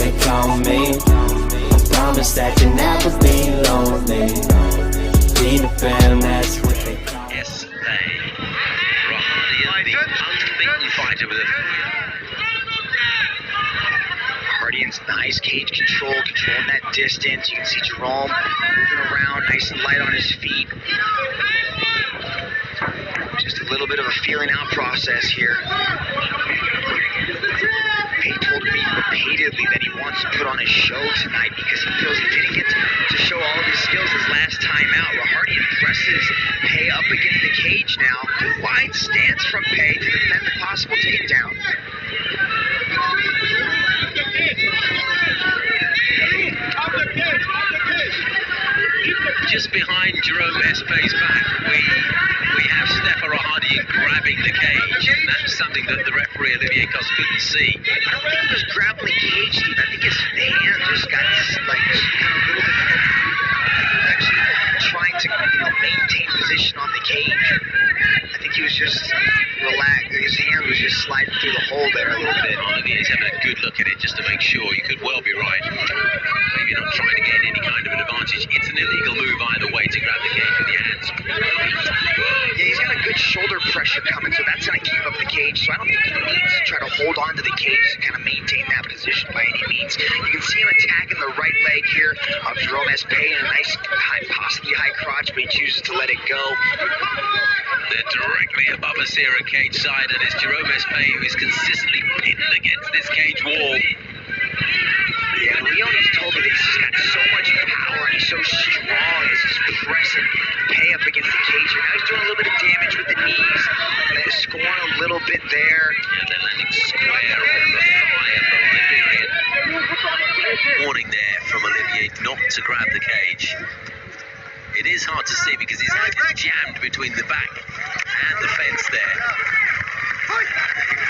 they call me. I promise that you'll never be lonely. Be the fam, that's what they call me. Yes, rahardian, the unbeaten fighter with a Rahardian's nice cage controlling that distance. You can see Jerome moving around, nice and light on his feet. Just a little bit of a feeling out process here. Paye told me repeatedly that he wants to put on a show tonight because he feels he didn't get to show all of his skills his last time out. Rahardian presses Paye up against the cage now. Good wide stance from Paye to defend the possible takedown. Just behind Jerome Paye's back, we have Stefer grabbing the cage, and that's something that the referee Olivier couldn't see. I don't think he was grabbing the cage, Steve. I think his hand just got like kind of a little bit actually trying to maintain position on the cage. I think he was just relaxed. His hand was just sliding through the hole there a little bit. Olivier's having a good look at it just to make sure. You could well be right. Maybe not trying to gain any kind of an advantage. It's an illegal move either way to grab the cage with your hands. Yeah, he's got a good shoulder pressure coming, so that's going to keep up the cage. So I don't think he needs to try to hold on to the cage to kind of maintain that position by any means. You can see him attacking the right leg here of Jerome Paye in a nice, possibly high crotch, but he chooses to let it go. They're directly above us here at cage side, and it's Jerome Paye who is consistently pinned against this cage wall. Yeah, Leone's told me that he's just got so much power and he's so strong as he's pressing Paye up against the cage here. Now he's doing a little bit of damage with the knees. They're scoring a little bit there. Yeah, they're landing square on the thigh of the Liberian. Warning there from Olivier not to grab the cage. It is hard to see because his leg is jammed between the back and the fence there.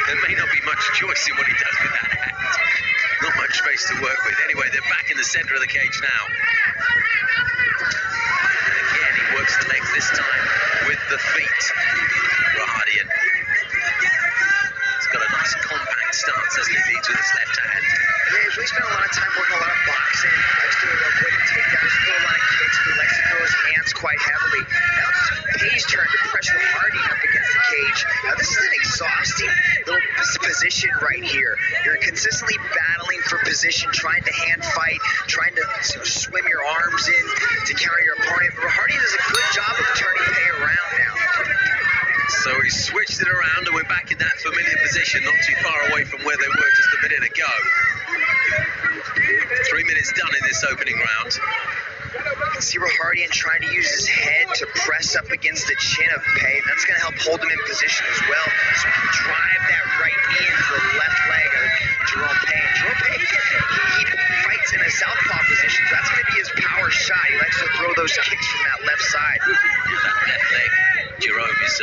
There may not be much choice in what he does with that hand. Not much space to work with. Anyway, they're back in the center of the cage now. And again, he works the legs, this time with the feet. Rahardian. He's got a nice compact stance, hasn't he? Leads with his left hand. Yeah, he's really spent a lot of time working a lot of boxing. Likes to avoid takedowns, throw a lot of kicks, but he likes to throw his hands quite heavily. Now it's Paye's turn to pressure Rahardian up against the cage. Now this is an exhausting little position right here. You're consistently battling for position, trying to hand fight, trying to swim your arms in to counter your opponent. Rahardian does a good job of turning Paye around now. So he switched it around and we're back in that familiar position, not too far away from where they were just a minute ago. 3 minutes done in this opening round. You can see Rahardian trying to use his head to press up against the chin of Paye. That's going to help hold him in position as well, so he can drive that right knee into the left leg of Jerome Paye. Jerome Paye, he fights in a southpaw position, so that's going to be his power shot. He likes to throw those kicks from that left side. That left leg, Jerome is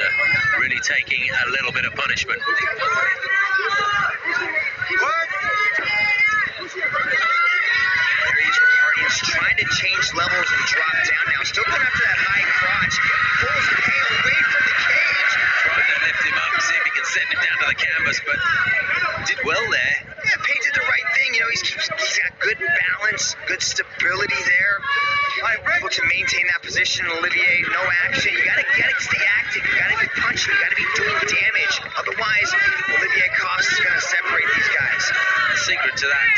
really taking a little bit of punishment. Trying to change levels and drop down now. Still going after that high crotch. Pulls Paye away from the cage. Trying to lift him up, see if he can send him down to the canvas, but did well there. Yeah, Paye did the right thing. He's got good balance, good stability there. Able to maintain that position. Olivier, no action. You gotta stay active. You gotta be punching. You gotta be doing damage. Otherwise, Olivier Coste is gonna separate these guys. The secret to that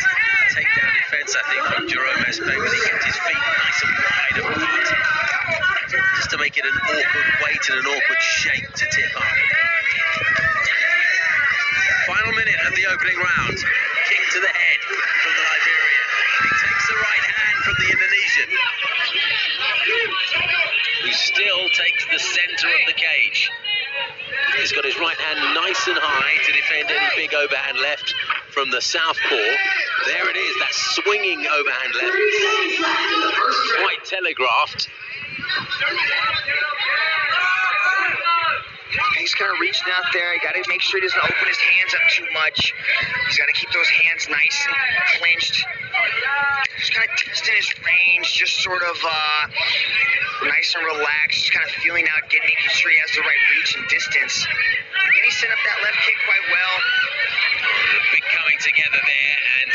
takedown defense, I think, from Jerome Paye, when he kept his feet nice and wide apart, just to make it an awkward weight and an awkward shape to tip up. Final minute of the opening round. Kick to the head from the Liberian. He takes the right hand from the Indonesian, who still takes the center of the cage. He's got his right hand nice and high to defend any big overhand left from the southpaw. There it is, that swinging overhand left. Quite telegraphed. He's kind of reaching out there. You got to make sure he doesn't open his hands up too much. He's got to keep those hands nice and clenched. Just kind of testing his range, just sort of nice and relaxed, just kind of feeling out, making sure he has the right reach and distance. Again, he set up that left kick quite well. Big coming together there, and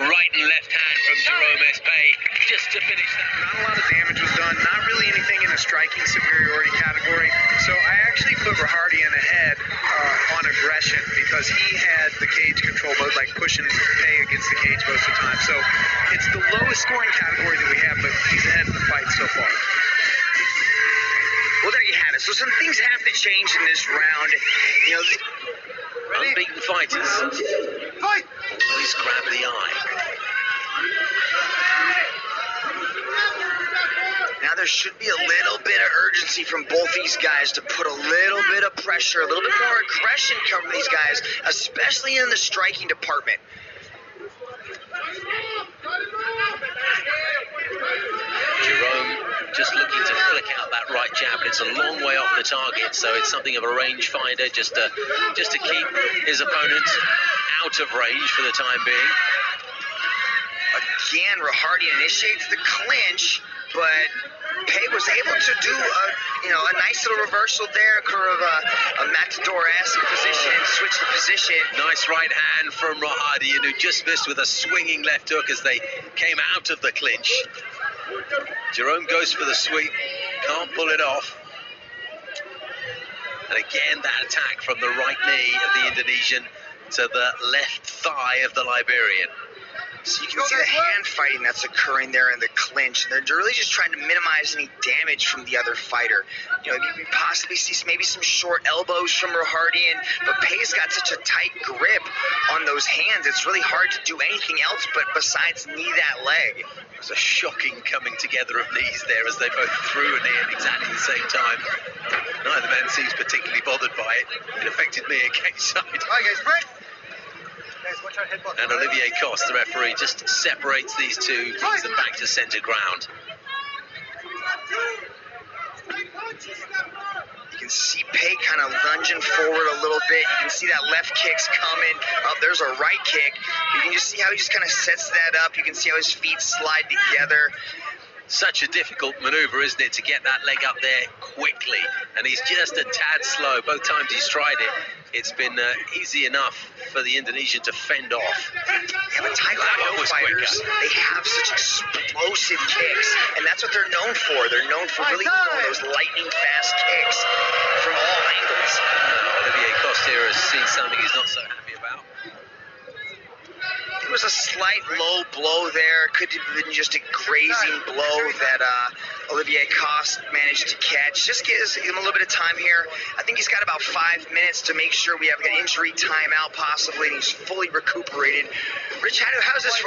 right and left hand from Jerome paye just to finish that. Not a lot of damage was done, not really anything in the striking superiority category. So I actually put Rahardian ahead on aggression because he had the cage control mode, like pushing paye against the cage most of the time. So it's the lowest scoring category that we have, but he's ahead in the fight so far. Well, there you have it. So some things have to change in this round. You know, unbeaten fighters always grab the eye. now there should be a little bit of urgency from both these guys to put a little bit of pressure, a little bit more aggression come from these guys, especially in the striking department. Jerome just looking to flick out that right jab, but it's a long way off the target, so it's something of a range finder just to keep his opponent out of range for the time being. Again, Rahardian initiates the clinch, but paye was able to do a nice little reversal there, kind of a matador-esque position, switch the position. Nice right hand from Rahardian, who just missed with a swinging left hook as they came out of the clinch. Jerome goes for the sweep, can't pull it off. And again, that attack from the right knee of the Indonesian to the left thigh of the Liberian. So you can see the hand fighting that's occurring there in the clinch. They're really just trying to minimize any damage from the other fighter. You can possibly see maybe some short elbows from Rahardian, but paye's got such a tight grip on those hands, it's really hard to do anything else but besides knee that leg. It was a shocking coming together of knees there as they both threw a knee at exactly the same time. Neither man seems particularly bothered by it. It affected me at cage side. Hi guys, break! And Olivier Coste, the referee, just separates these two, brings them back to centre ground. You can see paye kind of lunging forward a little bit. You can see that left kick's coming. Oh, there's a right kick. You can just see how he just kind of sets that up. You can see how his feet slide together. Such a difficult maneuver, isn't it, to get that leg up there quickly? And he's just a tad slow. Both times he's tried it, it's been easy enough for the Indonesian to fend off. Yeah, but Taekwondo fighters, they have such explosive kicks, and that's what they're known for. They're known for really throwing those lightning fast kicks from all angles. Olivier Coste here has seen something he's not so happy about. It was a slight low blow there. Could have been just a grazing blow that Olivier Coste managed to catch. Just gives him a little bit of time here. I think he's got about 5 minutes to make sure we have an injury timeout possibly, and he's fully recuperated. Rich, how's this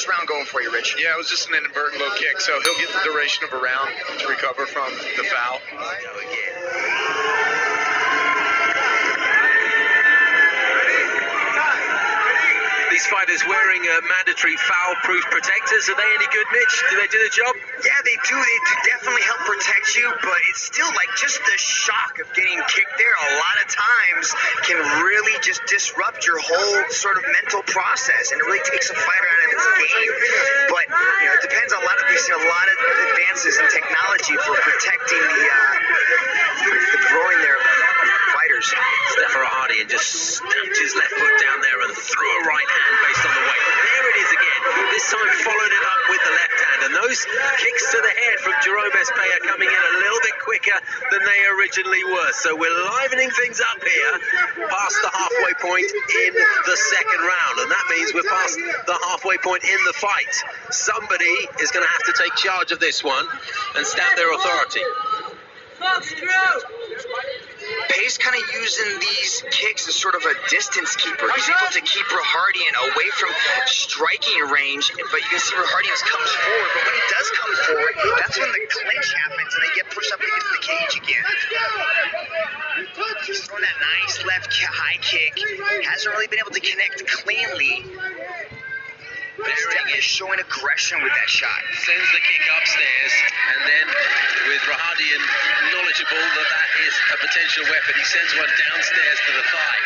round going for you, Rich? Yeah, it was just an inadvertent low kick, so he'll get the duration of a round to recover from the foul. Go again. These fighters wearing mandatory foul-proof protectors. Are they any good, Mitch? Do they do the job? Yeah, they do. They do definitely help protect you, but it's still like just the shock of getting kicked there a lot of times can really just disrupt your whole sort of mental process, and it really takes a fighter out of his game. But it depends on a lot of these, a lot of advances in technology for protecting the groin there of fighters. Stefer just stamped his left foot down there and threw a right hand based on the weight. There it is again. This time followed it up with the left hand. And those kicks to the head from Jerome paye are coming in a little bit quicker than they originally were. So we're livening things up here past the halfway point in the second round. And that means we're past the halfway point in the fight. Somebody is going to have to take charge of this one and stamp their authority. Paye's kind of using these kicks as sort of a distance keeper. He's able to keep Rahardian away from striking range, but you can see Rahardian comes forward. But when he does come forward, that's when the clinch happens and they get pushed up against the cage again. He's throwing that nice left high kick. Hasn't really been able to connect cleanly. But he's definitely showing aggression with that shot. Sends the kick upstairs, and then with Rahardian knowledgeable that is a potential weapon, he sends one downstairs to the thigh.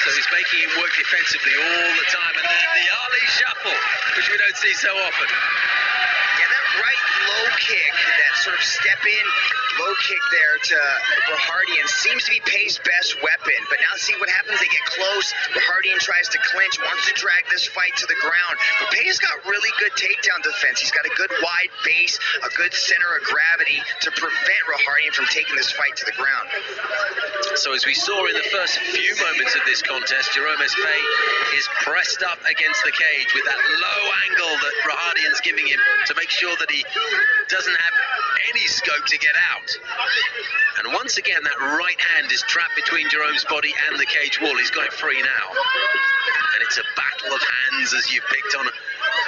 So he's making him work defensively all the time, and then the Ali shuffle, which we don't see so often. Yeah, that right low kick, that sort of step in low kick there to Rahardian seems to be Paye's best weapon. But now see what happens, they get close. Rahardian tries to clinch, wants to drag this fight to the ground. But Paye's got really good takedown defense. He's got a good wide base, a good center of gravity to prevent Rahardian from taking this fight to the ground. So as we saw in the first few moments of this contest, Jerome Paye is pressed up against the cage with that low angle that Rahardian's giving him to make sure that he doesn't have any scope to get out. And once again, that right hand is trapped between Jerome's body and the cage wall. He's got it free now. And it's a battle of hands, as you picked on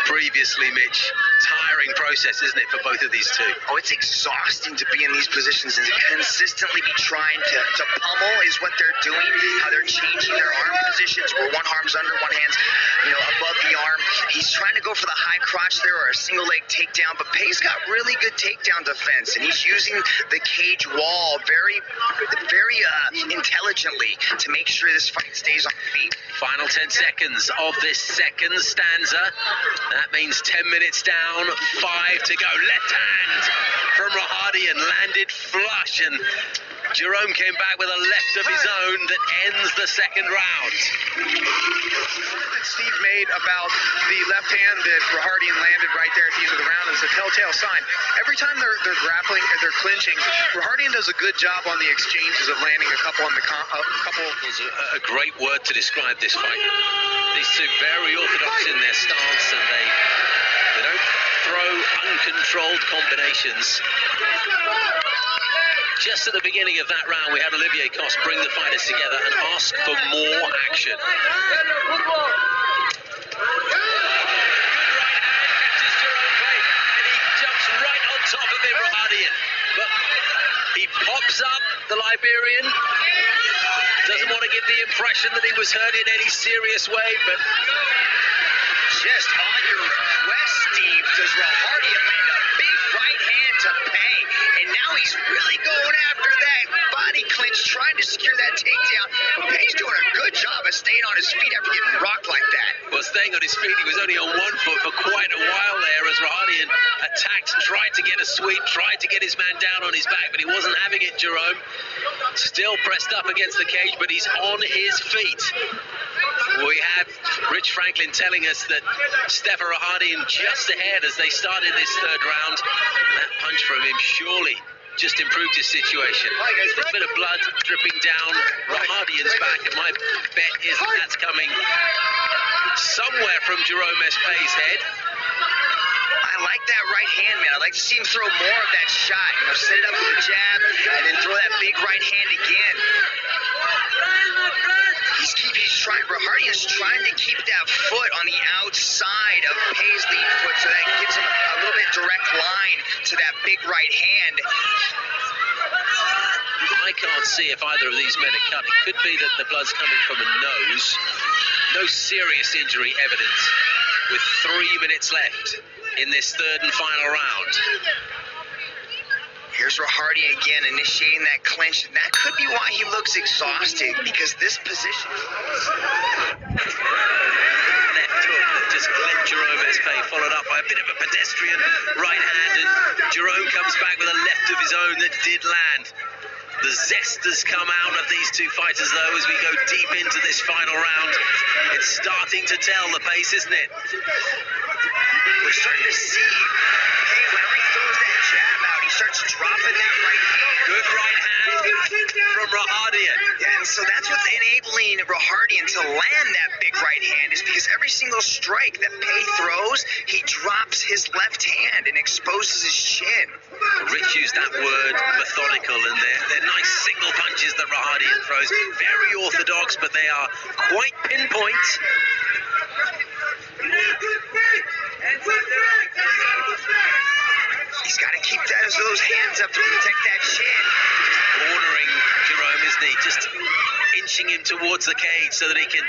previously, Mitch. Tiring process, isn't it, for both of these two? Oh, it's exhausting to be in these positions and to consistently be trying to pummel is what they're doing, how they're changing their arm positions where one arm's under, one hand's, above the arm. He's trying to go for the high crotch there or a single leg takedown, but Paye's got really good takedown defense, and he's using the cage wall very intelligently to make sure this fight stays on feet. Final 10 seconds of this second stanza. That means 10 minutes down, 5 to go. Left hand from Rahardian landed flush, and Jerome came back with a left of his own that ends the second round. That Steve made about the left hand that Rahardian landed right there at the end of the round is a telltale sign. Every time they're grappling or they're clinching, Rahardian does a good job on the exchanges of landing a couple on the couple. Was a great word to describe this fight. These two very orthodox in their stance, and they don't throw uncontrolled combinations. Just at the beginning of that round, we had Olivier Coste bring the fighters together and ask for more action. Top of it, Rahardian, but he pops up the Liberian. Doesn't want to give the impression that he was hurt in any serious way, but just on your request, Steve, does Rahardian land a big right hand to Paye, and now he's really going after that body clinch, trying to secure that takedown. But Paye's doing a good job of staying on his feet after getting rocked like that. Well, staying on his feet, he was only on one foot for quite a while there as Rahardian attacked, tried to get a sweep, tried to get his man down on his back, but he wasn't having it, Jerome. Still pressed up against the cage, but he's on his feet. We have Rich Franklin telling us that Stefer Rahardian just ahead as they started this third round. That punch from him surely just improved his situation. A little bit of blood dripping down Rahardian's back, and my bet is that's coming somewhere from Jerome Paye's head. I like that right hand, man. I'd like to see him throw more of that shot. Set it up with a jab and then throw that big right hand again. Rahardian's trying to keep that foot on the outside of Paye's lead foot, so that gives him a little bit direct line to that big right hand. I can't see if either of these men are cut. It could be that the blood's coming from a nose. No serious injury evidence with 3 minutes left in this third and final round. Here's Rahardian again, initiating that clinch. And that could be why he looks exhausted, because this position... Left hook that just clipped Jerome Paye, followed up by a bit of a pedestrian right hand, and Jerome comes back with a left of his own that did land. The zest has come out of these two fighters, though, as we go deep into this final round. It's starting to tell the pace, isn't it? We're starting to see Paye, whenever he throws that jab out, he starts dropping that right hand. Good right hand from Rahardian. Yeah, and so that's what's enabling Rahardian to land that big right hand, is because every single strike that Paye throws, he drops his left hand and exposes his chin. Rich used that word methodical, and they're nice single punches that Rahardian throws. Very orthodox, but they are quite pinpoint. He's got to keep those hands up to protect that chin. Cornering Jerome, isn't he? Just inching him towards the cage so that he can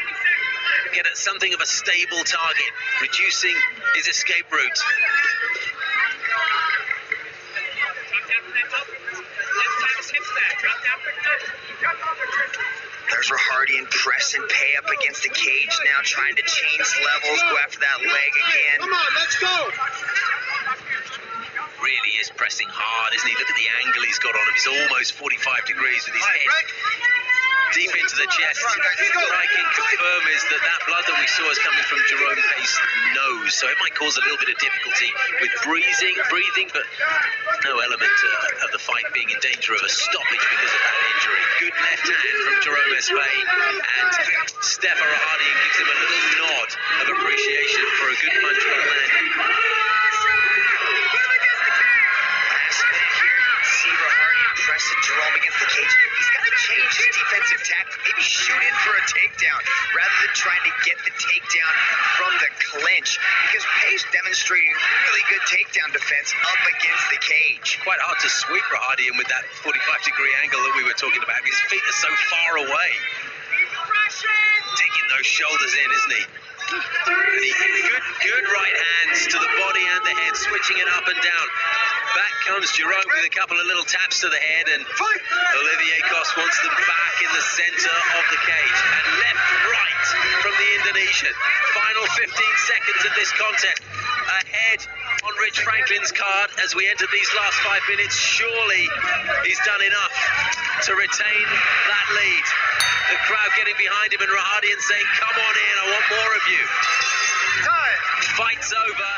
get at something of a stable target, reducing his escape route. There's Rahardian pressing Paye up against the cage now, trying to change levels, go after that leg again. Come on, let's go. Really is pressing hard, isn't he? Look at the angle he's got on him. He's almost 45 degrees with his head deep into the chest. What I can confirm is that blood that we saw is coming from Jerome Paye's nose, so it might cause a little bit of difficulty with breathing, but no element of the fight being in danger of a stoppage because of that injury. Good left hand from Jerome Paye, and Stefer rahardian gives him a little nod of appreciation for a good punch by the man. Pressing Jerome against the cage. He's got to change his defensive tactic. Maybe shoot in for a takedown rather than trying to get the takedown from the clinch, because Paye's demonstrating really good takedown defense up against the cage. Quite hard to sweep rahardian with that 45-degree angle that we were talking about. His feet are so far away. Taking those shoulders in, isn't he? Good right hands to the body and the head, switching it up and down. Back comes Jerome with a couple of little taps to the head, and Olivier Coste wants them back in the center of the cage. And left, right from the Indonesian. Final 15 seconds of this contest. Ahead on Rich Franklin's card as we enter these last 5 minutes. Surely he's done enough to retain that lead. The crowd getting behind him, and rahardian saying, "Come on in, I want more of you." Time. Fight's over.